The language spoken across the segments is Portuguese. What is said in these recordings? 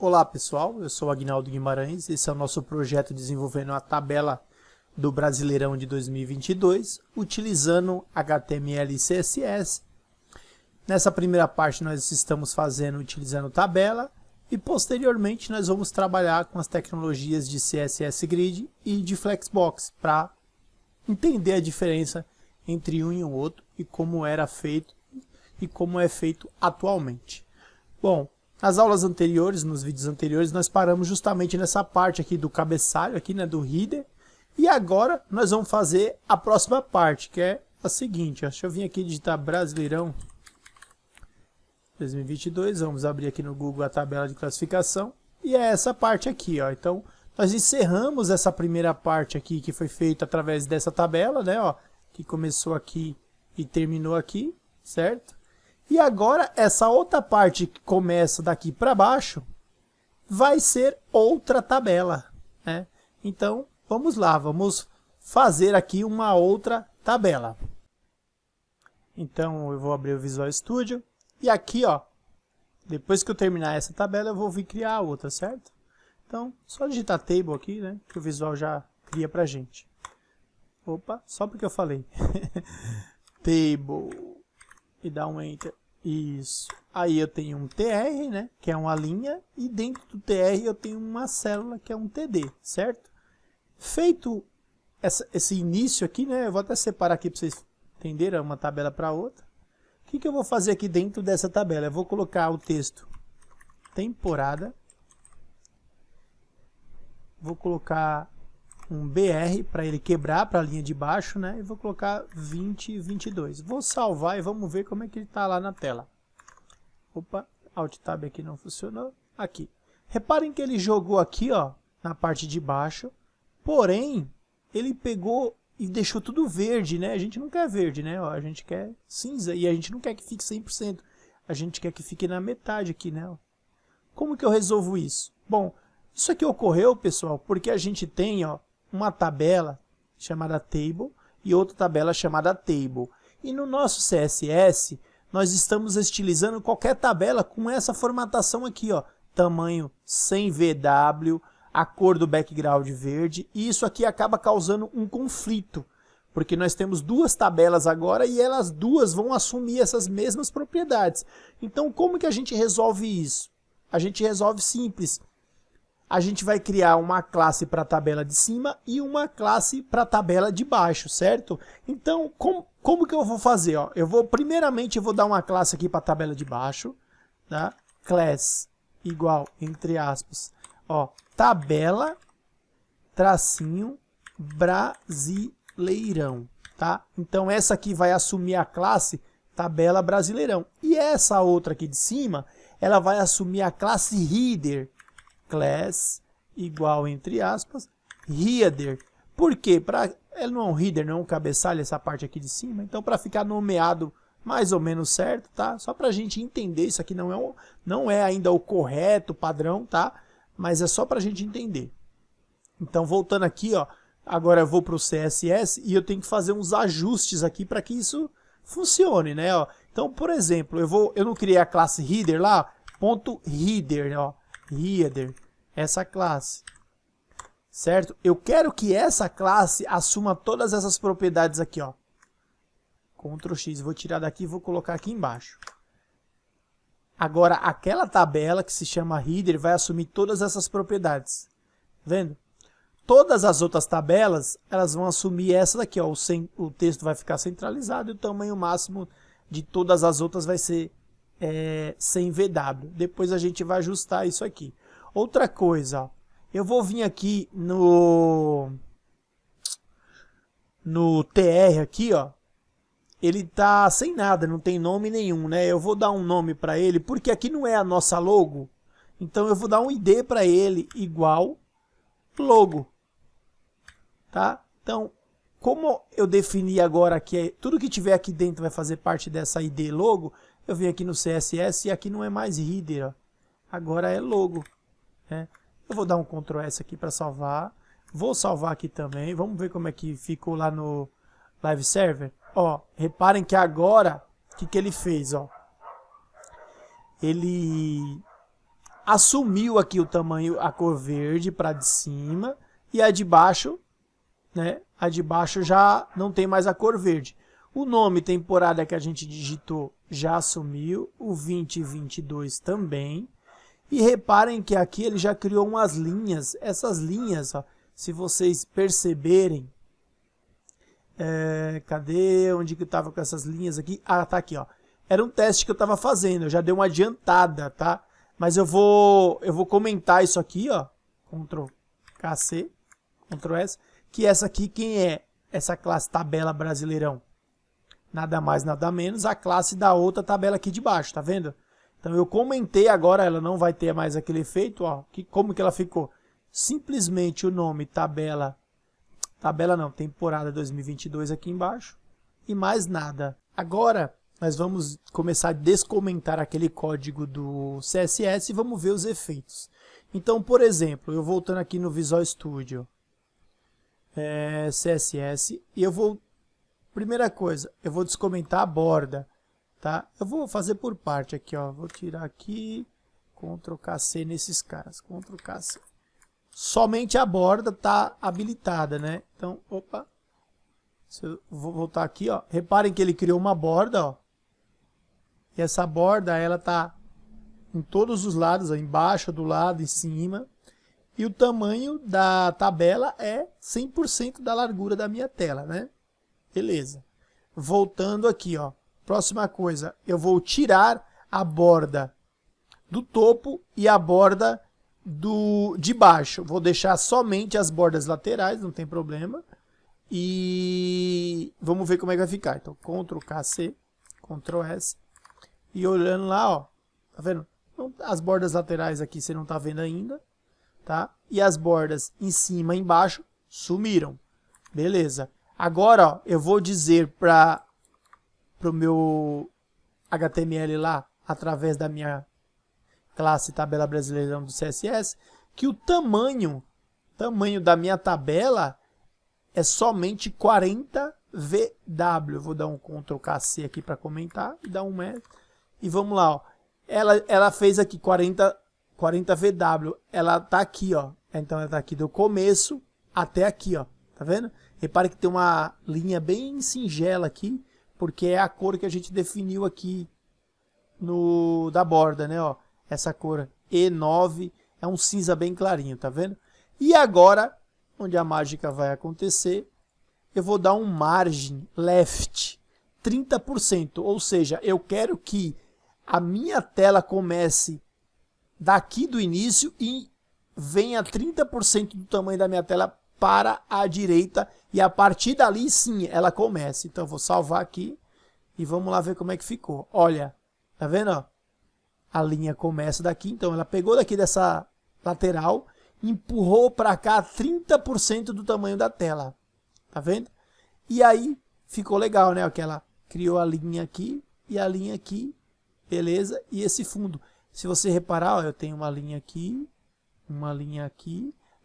Olá pessoal, eu sou Aguinaldo Guimarães, esse é o nosso projeto desenvolvendo a tabela do Brasileirão de 2022, utilizando HTML e CSS. Nessa primeira parte nós estamos fazendo utilizando tabela e posteriormente nós vamos trabalhar com as tecnologias de CSS Grid e de Flexbox para entender a diferença entre um e o outro e como era feito e como é feito atualmente. Bom, nas aulas anteriores, nos vídeos anteriores, nós paramos justamente nessa parte aqui do cabeçalho, aqui, né, do header. E agora nós vamos fazer a próxima parte, que é a seguinte. Ó, deixa eu vir aqui digitar Brasileirão 2022. Vamos abrir aqui no Google a tabela de classificação. E é essa parte aqui, ó. Então, nós encerramos essa primeira parte aqui, que foi feita através dessa tabela, né, ó, que começou aqui e terminou aqui, certo? E agora, essa outra parte que começa daqui para baixo, vai ser outra tabela, né? Então, vamos lá, vamos fazer aqui uma outra tabela. Então, eu vou abrir o Visual Studio, e aqui, ó, depois que eu terminar essa tabela, eu vou vir criar a outra, certo? Então, só digitar Table aqui, né, que o Visual já cria pra gente. Opa, só porque eu falei. Table. E dá um Enter. Isso. Aí eu tenho um TR, né, que é uma linha, e dentro do TR eu tenho uma célula que é um TD, certo? Feito esse início aqui, né, eu vou até separar aqui para vocês entenderem uma tabela para outra. O que eu vou fazer aqui dentro dessa tabela? Eu vou colocar o texto temporada. Vou colocar um BR para ele quebrar para a linha de baixo, né? E vou colocar 2022. Vou salvar e vamos ver como é que ele está lá na tela. Opa, Alt Tab aqui não funcionou. Aqui. Reparem que ele jogou aqui, ó, na parte de baixo. Porém, ele pegou e deixou tudo verde, né? A gente não quer verde, né? Ó, a gente quer cinza e a gente não quer que fique 100%. A gente quer que fique na metade aqui, né? Ó. Como que eu resolvo isso? Bom, isso aqui ocorreu, pessoal, porque a gente tem, ó, uma tabela chamada Table e outra tabela chamada Table. E no nosso CSS, nós estamos estilizando qualquer tabela com essa formatação aqui, ó, tamanho sem VW, a cor do background verde, e isso aqui acaba causando um conflito, porque nós temos duas tabelas agora e elas duas vão assumir essas mesmas propriedades. Então, como que a gente resolve isso? A gente resolve simples. A gente vai criar uma classe para a tabela de cima e uma classe para a tabela de baixo, certo? Então, como que eu vou fazer? Ó? Primeiramente, eu vou dar uma classe aqui para a tabela de baixo, tá? Class igual, entre aspas, ó, tabela, tracinho, brasileirão, tá? Então, essa aqui vai assumir a classe tabela brasileirão. E essa outra aqui de cima, ela vai assumir a classe header, class igual, entre aspas, header. Por quê? Ele não é um header, não é um cabeçalho, essa parte aqui de cima. Então, para ficar nomeado mais ou menos certo, tá? Só para a gente entender, isso aqui não é ainda o correto padrão, tá? Mas é só para a gente entender. Então, voltando aqui, ó, agora eu vou para o CSS e eu tenho que fazer uns ajustes aqui para que isso funcione, né? Ó. Então, por exemplo, eu não criei a classe header lá, ponto header, ó. Header, essa classe, certo? Eu quero que essa classe assuma todas essas propriedades aqui, ó. Ctrl X, vou tirar daqui e vou colocar aqui embaixo. Agora, aquela tabela que se chama header vai assumir todas essas propriedades, vendo? Todas as outras tabelas, elas vão assumir essa daqui, ó. O texto vai ficar centralizado e o tamanho máximo de todas as outras vai ser sem VW. Depois a gente vai ajustar isso aqui. Outra coisa, ó, eu vou vir aqui no TR aqui, ó. Ele tá sem nada, não tem nome nenhum, né? Eu vou dar um nome para ele, porque aqui não é a nossa logo. Então eu vou dar um ID para ele igual logo, tá? Então, como eu defini agora que tudo que tiver aqui dentro vai fazer parte dessa ID logo, eu venho aqui no CSS e aqui não é mais header, ó. Agora é logo, né? Eu vou dar um Ctrl S aqui para salvar. Vou salvar aqui também. Vamos ver como é que ficou lá no Live Server. Ó, reparem que agora, o que ele fez, ó? Ele assumiu aqui o tamanho, a cor verde para de cima, e a de baixo, né? A de baixo já não tem mais a cor verde. O nome temporada que a gente digitou já assumiu, o 2022 também. E reparem que aqui ele já criou umas linhas. Essas linhas, ó, se vocês perceberem, cadê? Onde que estava com essas linhas aqui? Ah, tá aqui, ó. Era um teste que eu estava fazendo, eu já dei uma adiantada, tá? Mas eu vou comentar isso aqui, ó. Ctrl KC, Ctrl S. Que essa aqui, quem é? Essa classe tabela Brasileirão. Nada mais, nada menos, a classe da outra tabela aqui de baixo, tá vendo? Então eu comentei agora, ela não vai ter mais aquele efeito, ó. Como que ela ficou? Simplesmente o nome tabela não, temporada 2022 aqui embaixo. E mais nada. Agora nós vamos começar a descomentar aquele código do CSS e vamos ver os efeitos. Então, por exemplo, eu voltando aqui no Visual Studio, CSS, e eu vou, primeira coisa, eu vou descomentar a borda, tá? Eu vou fazer por parte aqui, ó, vou tirar aqui, Ctrl KC nesses caras, Ctrl KC. Somente a borda tá habilitada, né? Então, opa, eu vou voltar aqui, ó, reparem que ele criou uma borda, ó, e essa borda, ela tá em todos os lados, ó, embaixo, do lado, em cima. E o tamanho da tabela é 100% da largura da minha tela, né? Beleza. Voltando aqui, ó. Próxima coisa, eu vou tirar a borda do topo e a borda de baixo. Vou deixar somente as bordas laterais, não tem problema. E vamos ver como é que vai ficar. Então, Ctrl KC, Ctrl S. E olhando lá, ó. Tá vendo? As bordas laterais aqui você não tá vendo ainda. Tá? E as bordas em cima e embaixo sumiram. Beleza. Agora, ó, eu vou dizer para o meu HTML lá, através da minha classe tabela Brasileirão do CSS, que o tamanho da minha tabela é somente 40 VW. Eu vou dar um Ctrl KC aqui para comentar e dar um Enter. E vamos lá, ó. Ela fez aqui 40 VW, ela tá aqui, ó. Então ela tá aqui do começo até aqui, ó. Tá vendo? Repare que tem uma linha bem singela aqui, porque é a cor que a gente definiu aqui da borda, né, ó. Essa cor E9 é um cinza bem clarinho, tá vendo? E agora, onde a mágica vai acontecer, eu vou dar um margin left 30%, ou seja, eu quero que a minha tela comece daqui do início e venha 30% do tamanho da minha tela para a direita, e a partir dali sim ela começa. Então eu vou salvar aqui e vamos lá ver como é que ficou. Olha, tá vendo, ó? A linha começa daqui, então ela pegou daqui dessa lateral, empurrou para cá 30% do tamanho da tela. Tá vendo? E aí ficou legal, né? Que ela criou a linha aqui e a linha aqui, beleza? E esse fundo, se você reparar, ó, eu tenho uma linha aqui,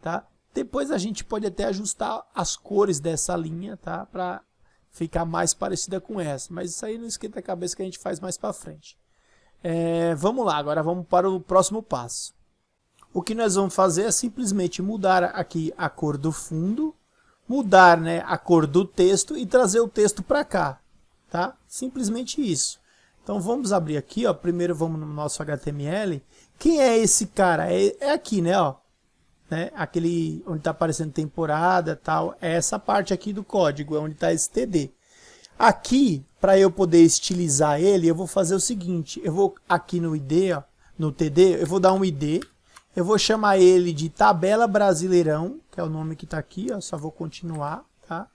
tá? Depois a gente pode até ajustar as cores dessa linha, tá? Para ficar mais parecida com essa. Mas isso aí não esquenta a cabeça, que a gente faz mais para frente. Vamos lá, agora vamos para o próximo passo. O que nós vamos fazer é simplesmente mudar aqui a cor do fundo, mudar, né, a cor do texto e trazer o texto para cá, tá? Simplesmente isso. Então vamos abrir aqui, ó. Primeiro vamos no nosso HTML. Quem é esse cara? É aqui, né, ó. Né? Aquele onde está aparecendo temporada, tal. É essa parte aqui do código, é onde está esse TD. Aqui, para eu poder estilizar ele, eu vou fazer o seguinte. Eu vou aqui no ID, ó, no TD, eu vou dar um ID. Eu vou chamar ele de tabela Brasileirão, que é o nome que está aqui, ó. Só vou continuar, tá?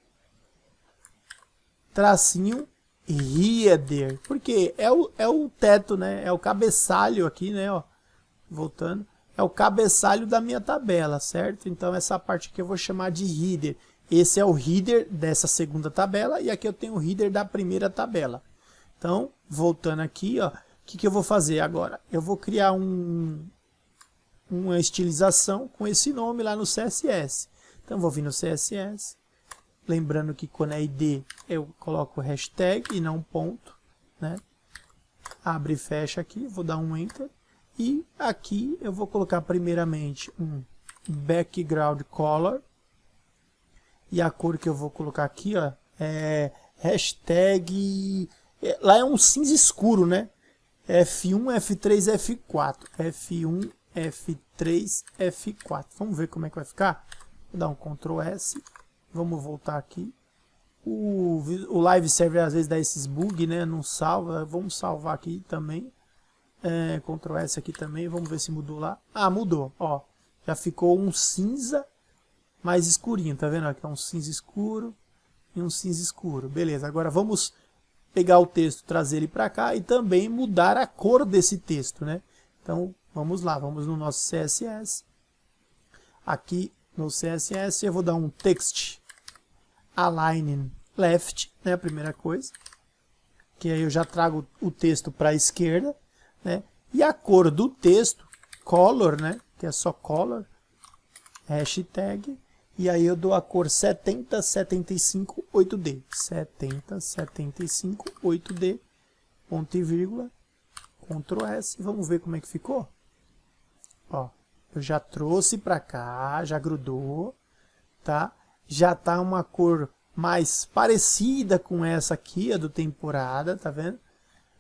Tracinho header, porque é o teto, né? É o cabeçalho aqui, né? Ó, voltando, é o cabeçalho da minha tabela, certo? Então essa parte aqui eu vou chamar de header. Esse é o header dessa segunda tabela e aqui eu tenho o header da primeira tabela. Então, voltando aqui, ó, o que eu vou fazer agora? Eu vou criar uma estilização com esse nome lá no CSS. Então vou vir no CSS. Lembrando que quando é ID eu coloco hashtag e não ponto, né? Abre e fecha aqui, vou dar um Enter. E aqui eu vou colocar primeiramente um background color. E a cor que eu vou colocar aqui, ó, é hashtag... Lá é um cinza escuro, né? F1, F3, F4. F1, F3, F4. Vamos ver como é que vai ficar? Vou dar um Ctrl S. Vamos voltar aqui. O live server às vezes dá esses bugs, né? Não salva. Vamos salvar aqui também. Ctrl S aqui também. Vamos ver se mudou lá. Ah, mudou. Ó, já ficou um cinza mais escurinho. Tá vendo? Aqui é um cinza escuro e um cinza escuro. Beleza. Agora vamos pegar o texto, trazer ele para cá e também mudar a cor desse texto, né? Então, vamos lá, vamos no nosso CSS. Aqui no CSS eu vou dar um text align left, né? A primeira coisa. Que aí eu já trago o texto para a esquerda, né? E a cor do texto, color, né? Que é só color, hashtag. E aí eu dou a cor 7075 8D. 7075 8D. Ponto e vírgula. Ctrl S. Vamos ver como é que ficou. Ó, eu já trouxe para cá, já grudou, tá? Já tá uma cor mais parecida com essa aqui, a do temporada, tá vendo?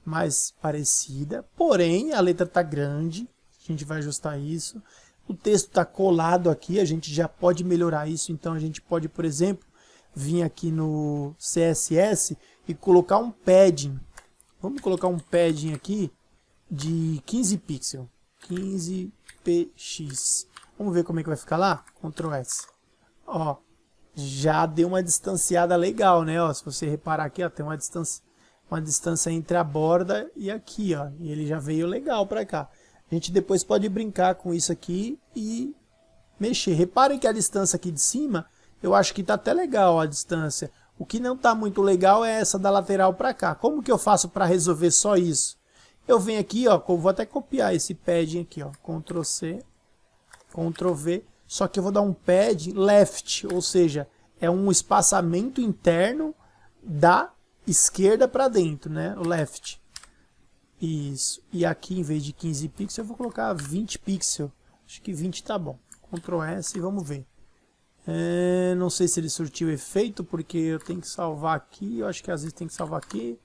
Mais parecida. Porém, a letra tá grande. A gente vai ajustar isso. O texto está colado aqui, a gente já pode melhorar isso, então a gente pode, por exemplo, vir aqui no CSS e colocar um padding. Vamos colocar um padding aqui de 15 pixels, 15 px. Vamos ver como é que vai ficar lá? Ctrl S. Ó, já deu uma distanciada legal, né? Ó, se você reparar aqui, ó, tem uma distância entre a borda e aqui, ó, e ele já veio legal para cá. A gente depois pode brincar com isso aqui e mexer. Reparem que a distância aqui de cima, eu acho que está até legal a distância. O que não está muito legal é essa da lateral para cá. Como que eu faço para resolver só isso? Eu venho aqui, ó, vou até copiar esse padding aqui, ó, Ctrl C, Ctrl V, só que eu vou dar um padding left, ou seja, é um espaçamento interno da esquerda para dentro, né, o left. Isso. E aqui, em vez de 15 pixels, eu vou colocar 20 pixels. Acho que 20 tá bom. Ctrl S e vamos ver. Não sei se ele surtiu efeito, porque eu tenho que salvar aqui. Eu acho que às vezes tem que salvar aqui.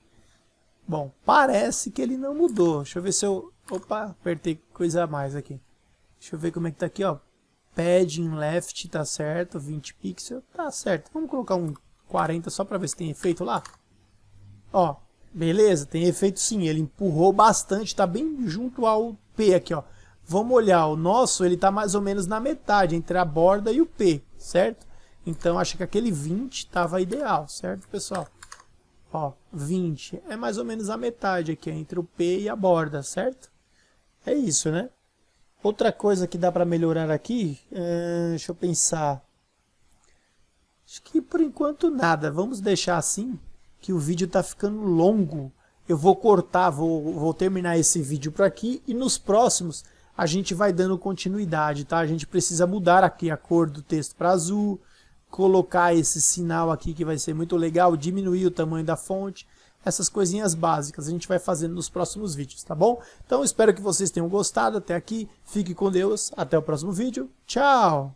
Bom, parece que ele não mudou. Deixa eu ver se eu... Opa, apertei coisa a mais aqui. Deixa eu ver como é que tá aqui, ó. Padding left, tá certo. 20 pixels, tá certo. Vamos colocar um 40 só para ver se tem efeito lá. Ó. Beleza, tem efeito sim, ele empurrou bastante, tá bem junto ao P aqui, ó. Vamos olhar, o nosso, ele tá mais ou menos na metade, entre a borda e o P, certo? Então, acho que aquele 20 tava ideal, certo, pessoal? Ó, 20 é mais ou menos a metade aqui, entre o P e a borda, certo? É isso, né? Outra coisa que dá para melhorar aqui, deixa eu pensar. Acho que por enquanto nada, vamos deixar assim. Que o vídeo está ficando longo. Eu vou cortar, vou terminar esse vídeo por aqui e nos próximos a gente vai dando continuidade, tá? A gente precisa mudar aqui a cor do texto para azul, colocar esse sinal aqui que vai ser muito legal, diminuir o tamanho da fonte, essas coisinhas básicas a gente vai fazendo nos próximos vídeos, tá bom? Então espero que vocês tenham gostado até aqui, fique com Deus, até o próximo vídeo, tchau!